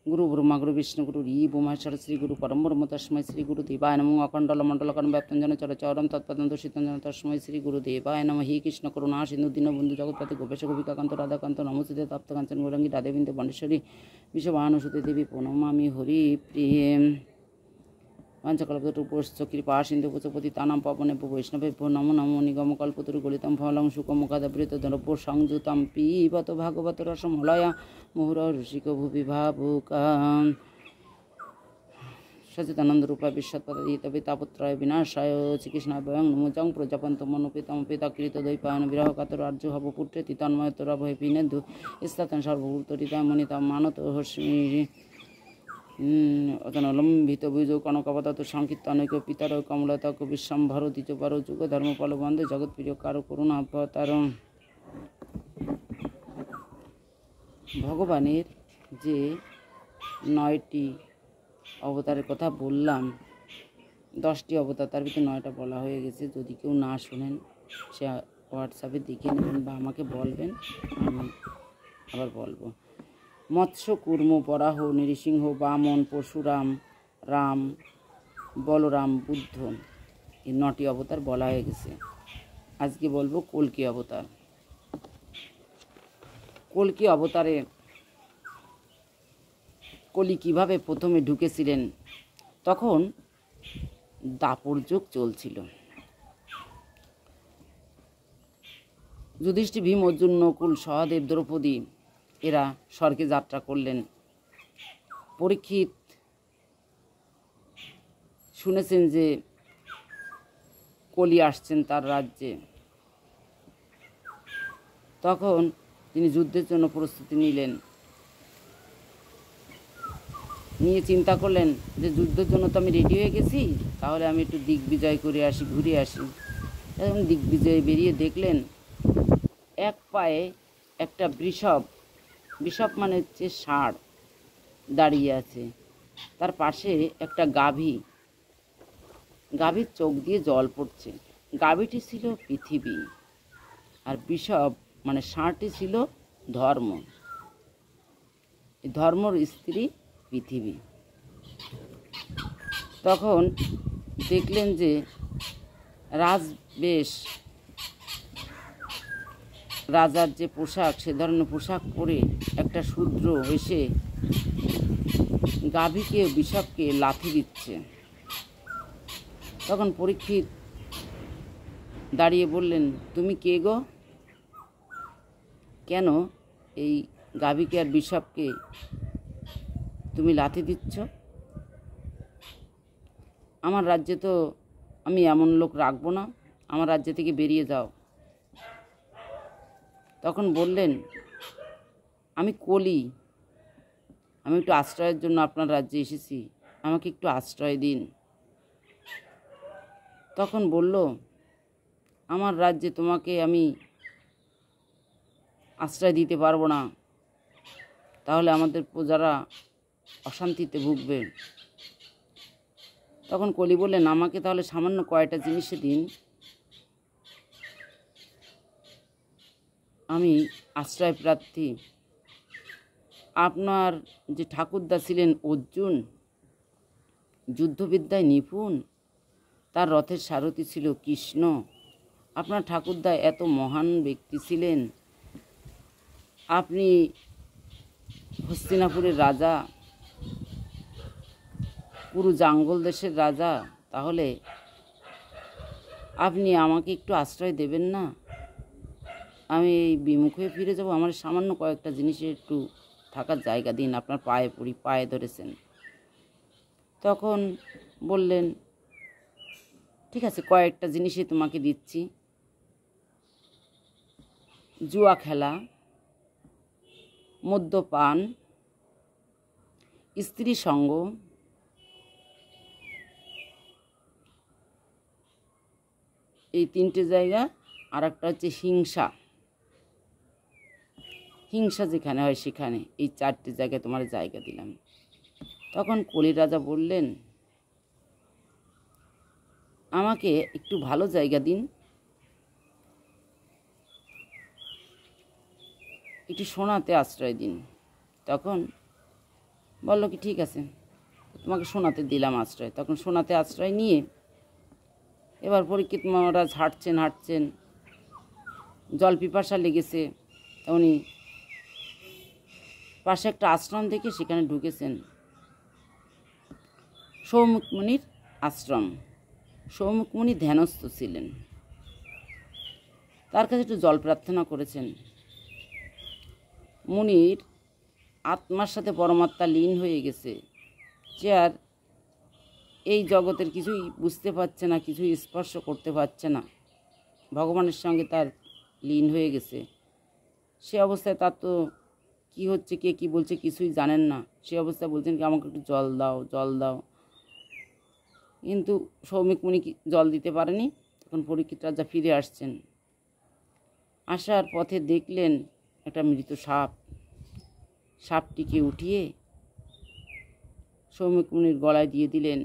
গুরু ব্রহ্মা গুরু বিষ্ণু গুরু মহেশ্বর শ্রী গুরু পরম ব্রহ্ম তস্মৈ শ্রী গুরু দেবায় নমঃ অখণ্ডল মণ্ডলকরণ ব্যাপ্তঞ্জন চরচরম তৎপদম দূষিতঞ্জন তস্মৈ শ্রী গুরু দেবায় নমঃ হি কৃষ্ণ করুণা সিন্ধু দীনবন্ধু জগৎপতি গোপেশ গোপিকাকান্ত রাধাকান্ত নমস্তে তপ্তকাঞ্চন গৌরাঙ্গী রাধেবিন্দু বন্দেশ্বরী বিশ্বভানুসুতে দেবী প্রণমামি হরি প্রিয়ে পঞ্চকল্পতরুপশ্চ কৃপা সিন্ধু পতি তানাম পবনে বৈষ্ণবেভ্যো নমো নমো নিগম কল্পতরু গলিতম ফলং শুকমুখাদবৃত দ্রব্য সংযুতম পিবত ভাগবত রসমলয়া মুহুর ঋষিক ভুবি ভাবুকাম সচিদানন্দ রূপা বিশ্বৎপতিতবে তাপত্রয় বিনাশায় শ্রীকৃষ্ণায় বয়ং নমোজং প্রজাপন্ত মনোপিতম পিতাকৃত দৈপায়ন বিরহ কাতর আর্য হব পুত্রেতি তন্ময়তরা ভয় পিনেন্দু স্থাতন সর্বভূতরিতায় মনিতাম মানত হস্মি অতনলম্বিত বীজ কনকবত সংকীর্তনৈক পিতার কমলতক বিশ্বম্ভর দ্বিজবর যুগ ধর্মপল বন্ধে জগৎপ্রিয় কারো করুণা অবতার। ভগবানের যে 9টি অবতারের কথা বললাম, 10টি অবতার, তার ভিতরে 9টা বলা হয়ে গেছে। যদি কেউ না শোনেন সে হোয়াটসঅ্যাপে দেখে নেবেন বা আমাকে বলবেন, আমি আবার বলবো। মৎস্য, কুর্ম, বরাহ, নৃসিংহ, বামন, পরশুরাম, রাম, বলরাম, বুদ্ধ, এই 9টি অবতার বলা হয়ে গেছে। আজকে বলবো কল্কি অবতার। কল্কি অবতারে কলি কিভাবে প্রথমে ঢুকেছিলেন, তখন দাপর যুগ চলছিল। যুধিষ্ঠির, ভীম, অর্জুন, নকুল, সহদেব, দ্রৌপদী এরা স্বর্গে যাত্রা করলেন। পরীক্ষিত শুনেছেন যে কলি আসছেন তার রাজ্যে। তখন তিনি যুদ্ধের জন্য প্রস্তুতি নিলেন। নিয়ে চিন্তা করলেন যে যুদ্ধের জন্য তো আমি রেডি হয়ে গেছি, তাহলে আমি একটু দিগ্বিজয় করে আসি, ঘুরে আসি। এবং দিগ্বিজয়ে বেরিয়ে দেখলেন এক পায়ে একটা বৃষভ মানে হচ্ছে ষাঁড় দাঁড়িয়ে আছে। তার পাশে একটা গাভীর চোখ দিয়ে জল পড়ছে। গাভীটি ছিল পৃথিবী, আর বৃষভ মানে ষাঁড়টি ছিল ধর্ম, ধর্মর স্ত্রী পৃথিবী। তখন দেখলেন যে রাজবেশ, রাজার যে পোশাক, সে ধরনের পোশাক পরে একটা শূদ্র এসে গাভীকে, বৃষভকে লাথি দিচ্ছে। তখন পরীক্ষিত দাঁড়িয়ে বললেন, তুমি কে গো? কেন এই গাভীকে আর বৃষভকে তুমি লাথি দিচ্ছ? আমার রাজ্যে তো আমি এমন লোক রাখবো না, আমার রাজ্য থেকে বেরিয়ে যাও। তখন বললেন, আমি কলি, আমি একটু আশ্রয়ের জন্য আপনার রাজ্যে এসেছি, আমাকে একটু আশ্রয় দিন। তখন বলল, আমার রাজ্যে তোমাকে আমি আশ্রয় দিতে পারবো না, তাহলে আমাদের প্রজারা অশান্তিতে ভুগবে। তখন কলি বললেন, আমাকে তাহলে সামান্য কয়টা জিনিসে দিন, আমি আশ্রয় প্রার্থী। আপনার যে ঠাকুরদা ছিলেন অর্জুন, যুদ্ধবিদ্যায় নিপুণ, তার রথের সারথি ছিল কৃষ্ণ। আপনার ঠাকুরদা এত মহান ব্যক্তি ছিলেন, আপনি হস্তিনাপুরের রাজা, পুরো জাঙ্গল দেশের রাজা, তাহলে আপনি আমাকে একটু আশ্রয় দেবেন না? আমি এই বিমুখ হয়ে ফিরে যাব, আমার সামান্য কয়েকটা জিনিসে একটু থাকার জায়গা দিন, আপনার পায়ে পড়ি, পায়ে ধরেছেন। তখন বললেন, ঠিক আছে, কয়েকটা জিনিসই তোমাকে দিচ্ছি। জুয়া খেলা, মদ্যপান, স্ত্রী সঙ্গ, এই 3টে জায়গা। আর একটা হচ্ছে হিংসা যেখানে হয় সেখানে, এই 4টে জায়গায় তোমার জায়গা দিলাম। তখন কলি রাজা বললেন, আমাকে একটু ভালো জায়গা দিন, একটু সোনাতে আশ্রয় দিন। তখন বলল কি ঠিক আছে, তোমাকে সোনাতে দিলাম আশ্রয়। তখন সোনাতে আশ্রয় নিয়ে এবার পরীক্ষিত মহারাজ হাঁটছেন, জল পিপাসা লেগেছে। তা উনি পাশে একটা আশ্রম দেখে সেখানে ঢুকেছেন। সৌমুখ মুনির আশ্রম। সৌমুখ মুনি ধ্যানস্থ ছিলেন, তার কাছে একটু জল প্রার্থনা করেছেন। মুনির আত্মার সাথে পরমাত্মা লীন হয়ে গেছে, সে আর এই জগতের কিছুই বুঝতে পারছে না, কিছুই স্পর্শ করতে পারছে না, ভগবানের সঙ্গে তার লীন হয়ে গেছে। সে অবস্থায় তার তো কী হচ্ছে, কে কী বলছে কিছুই জানেন না। সে অবস্থায় বলছেন কি আমাকে একটু জল দাও, জল দাও। কিন্তু সৌমিক মুনি জল দিতে পারেনি। তখন পরীক্ষিত রাজা ফিরে আসছেন, আসার পথে দেখলেন একটা মৃত সাপ। সাপটিকে উঠিয়ে সৌমিক মুনির গলায় দিয়ে দিলেন।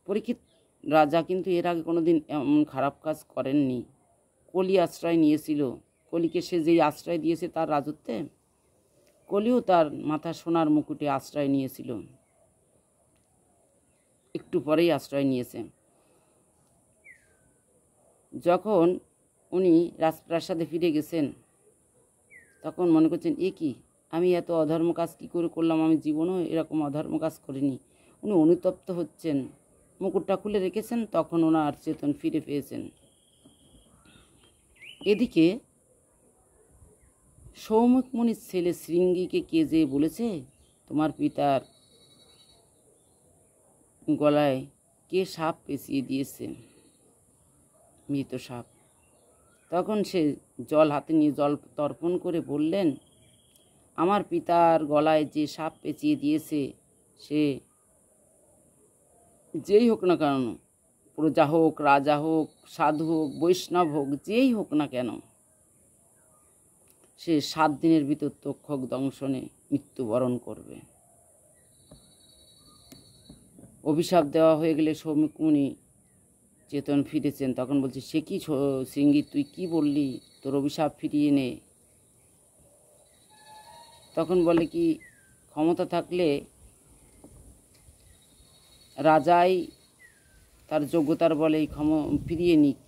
পরীক্ষিত রাজা কিন্তু এর আগে কোনোদিন এমন খারাপ কাজ করেননি। কলি আশ্রয় নিয়েছিল, কলিকে সে যেই আশ্রয় দিয়েছে তার রাজত্বে, কলিও তার মাথা সোনার মুকুটে আশ্রয় নিয়েছিল, একটু পরেই আশ্রয় নিয়েছে। যখন উনি রাজপ্রাসাদে ফিরে গেছেন তখন মনে করছেন এ কি, আমি এত অধর্ম কাজ কী করে করলাম, আমি জীবনেও এরকম অধর্ম কাজ করিনি। উনি অনুতপ্ত হচ্ছেন, মুকুটটা খুলে রেখেছেন। তখন ওনার চেতন ফিরে পেয়েছেন। এদিকে সৌমিক মুনির ছেলে শৃঙ্গীকে কে যে বলেছে তোমার পিতার গলায় কে সাপ পেঁচিয়ে দিয়েছে, মৃত সাপ। তখন সে জল হাতে নিয়ে জল তর্পণ করে বললেন, আমার পিতার গলায় যে সাপ পেঁচিয়ে দিয়েছে সে যেই হোক না কেন, প্রজা হোক, রাজা হোক, সাধু হোক, বৈষ্ণব হোক, যেই হোক না কেন, সে 7 দিনের ভিতর তক্ষক দংশনে মৃত্যুবরণ করবে। অভিশাপ দেওয়া হয়ে গেলে সৌমিক মুনি চেতন ফিরেছেন। তখন বলছে সে কি শৃঙ্গী, তুই কি বললি, তোর অভিশাপ ফিরিয়ে নে। তখন বলে কি ক্ষমতা থাকলে রাজাই তার যোগ্যতার বলে ফিরিয়ে নিক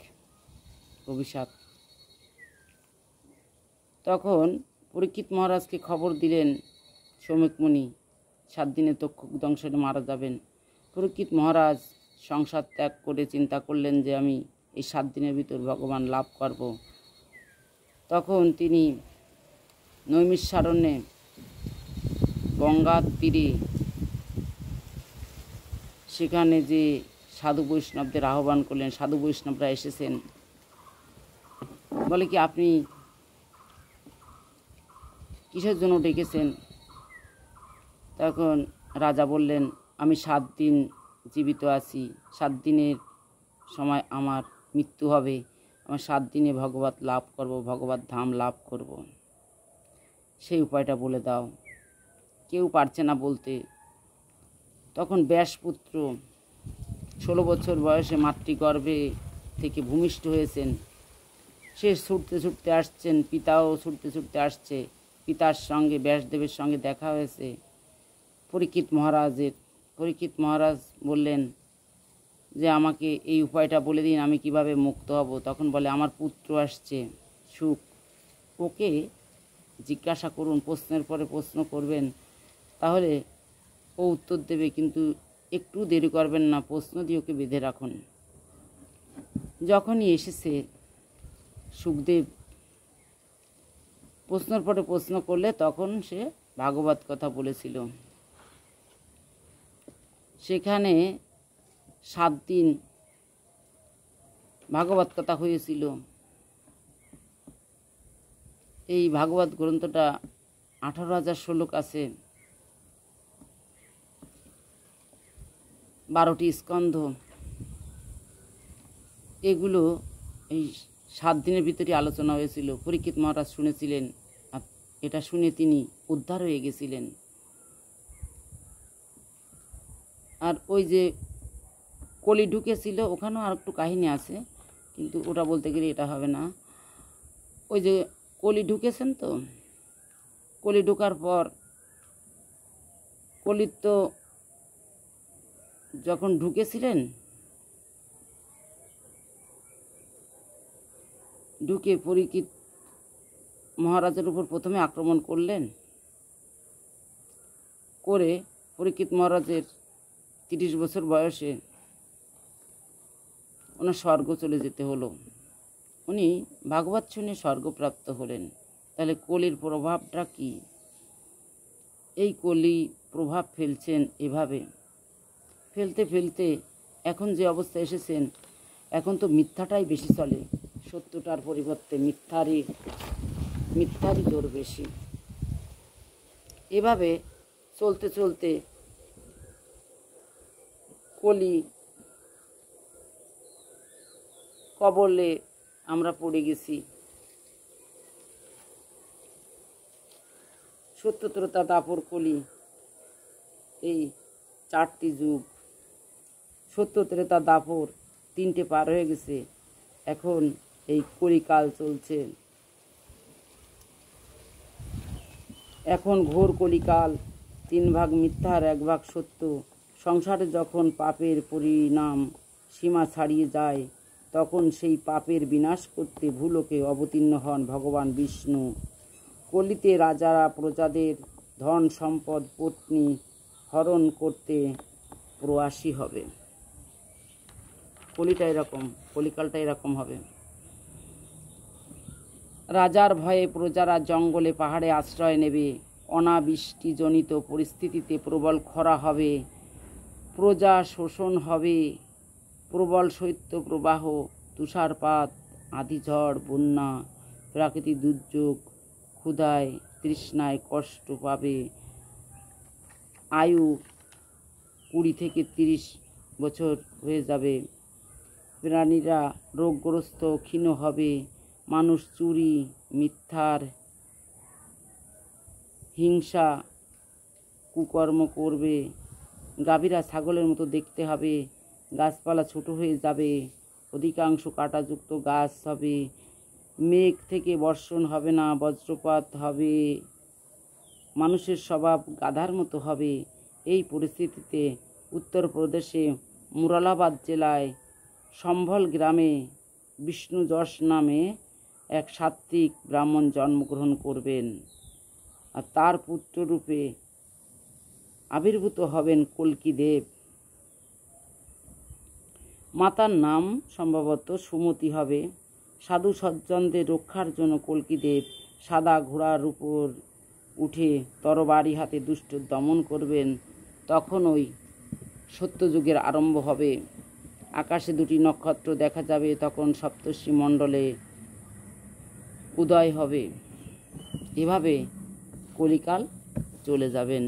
অভিশাপ। তখন পরীক্ষিত মহারাজকে খবর দিলেন সৌমিক মুনি 7 দিনে তক্ষক দংশনে মারা যাবেন। পরীক্ষিত মহারাজ সংসার ত্যাগ করে চিন্তা করলেন যে আমি এই 7 দিনের ভিতর ভগবান লাভ করব। তখন তিনি নৈমিষারণ্যে গঙ্গার তীরে সেখানে যে সাধু বৈষ্ণবদের আহ্বান করলেন। সাধু বৈষ্ণবরা এসেছেন, বলে কি আপনি কিসের জন্য ডেকেছেন? তখন রাজা বললেন আমি 7 দিন জীবিত আছি, 7 দিনের সময় আমার মৃত্যু হবে, আমার 7 দিনে ভগবত লাভ করব, ভগবত ধাম লাভ করব, সেই উপায়টা বলে দাও। কেউ পারছে না বলতে। তখন ব্যাসপুত্র 16 বছর বয়সে মাতৃগর্ভে থেকে ভূমিষ্ঠ হয়েছেন, সে ছুটতে ছুটতে আসছেন, পিতাও ছুটতে ছুটতে আসছে। পিতার সঙ্গে ব্যাসদেবের সঙ্গে দেখা হয়েছে পরীক্ষিত মহারাজের। পরীক্ষিত মহারাজ বললেন যে আমাকে এই উপায়টা বলে দিন, আমি কিভাবে মুক্ত হব। তখন বলে আমার পুত্র আসছে সুখ, ওকে জিজ্ঞাসা করুন, প্রশ্নের পরে প্রশ্ন করবেন, তাহলে ও উত্তর দেবে, কিন্তু একটু দেরি করবেন না, প্রশ্ন দিয়ে ওকে বেঁধে রাখুন। যখনই এসেছে সুখদেব প্রশ্নের পরে প্রশ্ন করলে তখন সে ভাগবত কথা বলেছিল। সেখানে 7 দিন ভাগবত কথা হয়েছিল। এই ভাগবত গ্রন্থটা 18,000 শ্লোক আছে, 12টি স্কন্ধ। এগুলো এই 7 দিনের ভিতরে আলোচনা হয়েছিল। পরীক্ষিত মহারাজ শুনেছিলেন, এটা শুনে তিনি উদ্ধার হয়ে গেছিলেন। আর ওই যে কলি ঢুকেছিল ওখানেও আর একটু কাহিনী আছে, কিন্তু ওটা বলতে গেলে এটা হবে না। ওই যে কলি ঢুকেছেন তো, কলি ঢোকার পর কলির তো যখন ঢুকেছিলেন, ঢুকে পরীক্ষিত মহারাজের উপর প্রথমে আক্রমণ করলেন। করে পরীক্ষিত মহারাজের 30 বছর বয়সে ওনার স্বর্গ চলে যেতে হলো। উনি ভাগবত শুনে স্বর্গপ্রাপ্ত হলেন। তাহলে কলির প্রভাবটা কি? এই কলি প্রভাব ফেলছেন এভাবে, ফেলতে ফেলতে এখন যে অবস্থা এসেছেন, এখন তো মিথ্যাটাই বেশি চলে, সত্যটার পরিবর্তে মিথ্যারই জোর বেশি। এভাবে চলতে চলতে কলি কবলে আমরা পড়ে গেছি। সত্য ত্রেতা দাপর কলি, এই 4টি যুগ, সত্য ত্রেতা দাপর 3টে পার হয়ে গেছে। এখন এই কলিকাল চলছে। এখন ঘোর কলিকাল, 3 ভাগ মিথ্যার 1 ভাগ সত্য। সংসারে যখন পাপের পরিণাম সীমা ছাড়িয়ে যায়, তখন সেই পাপের বিনাশ করতে ভূলোকে অবতীর্ণ হন ভগবান বিষ্ণু। কলিতে রাজারা প্রজাদের ধন সম্পদ পত্নী হরণ করতে প্রয়াসী হবে। কলিটা এরকম, কলিকালটা এরকম হবে। রাজার ভয়ে প্রজারা জঙ্গলে পাহাড়ে আশ্রয় নেবে। অনাবৃষ্টিজনিত পরিস্থিতিতে প্রবল খরা হবে, প্রজা শোষণ হবে, প্রবল শৈত্যপ্রবাহ, তুষারপাত, আঁধিঝড়, বন্যা, প্রাকৃতিক দুর্যোগ, ক্ষুধায় তৃষ্ণায় কষ্ট পাবে। আয়ু 20 থেকে 30 বছর হয়ে যাবে। প্রাণীরা রোগগ্রস্ত ক্ষীণ হবে। মানুষ চুরি, মিথ্যার, হিংসা, কুকর্ম করবে। গাভীরা ছাগলের মতো দেখতে হবে। গাছপালা ছোট হয়ে যাবে। অধিকাংশ কাঁটাযুক্ত গাছ হবে। মেঘ থেকে বর্ষণ হবে না, বজ্রপাত হবে। মানুষের স্বভাব গাধার মতো হবে। এই পরিস্থিতিতে উত্তরপ্রদেশে মুরাদাবাদ জেলায় সম্ভল গ্রামে বিষ্ণু যশ নামে এক সাত্ত্বিক ব্রাহ্মণ জন্মগ্রহণ করবেন, আর তার পুত্ররূপে আবির্ভূত হবেন কল্কি দেব। মাতার নাম সম্ভবত সুমতি হবে। সাধু সজ্জনদের রক্ষার জন্য কল্কি দেব সাদা ঘোড়ার উপর উঠে তরবারি হাতে দুষ্ট দমন করবেন। তখন ওই সত্যযুগের আরম্ভ হবে। আকাশে 2টি নক্ষত্র দেখা যাবে। তখন সপ্তর্ষি মণ্ডলে উদয় হবে। এভাবে কলিকাল চলে যাবেন।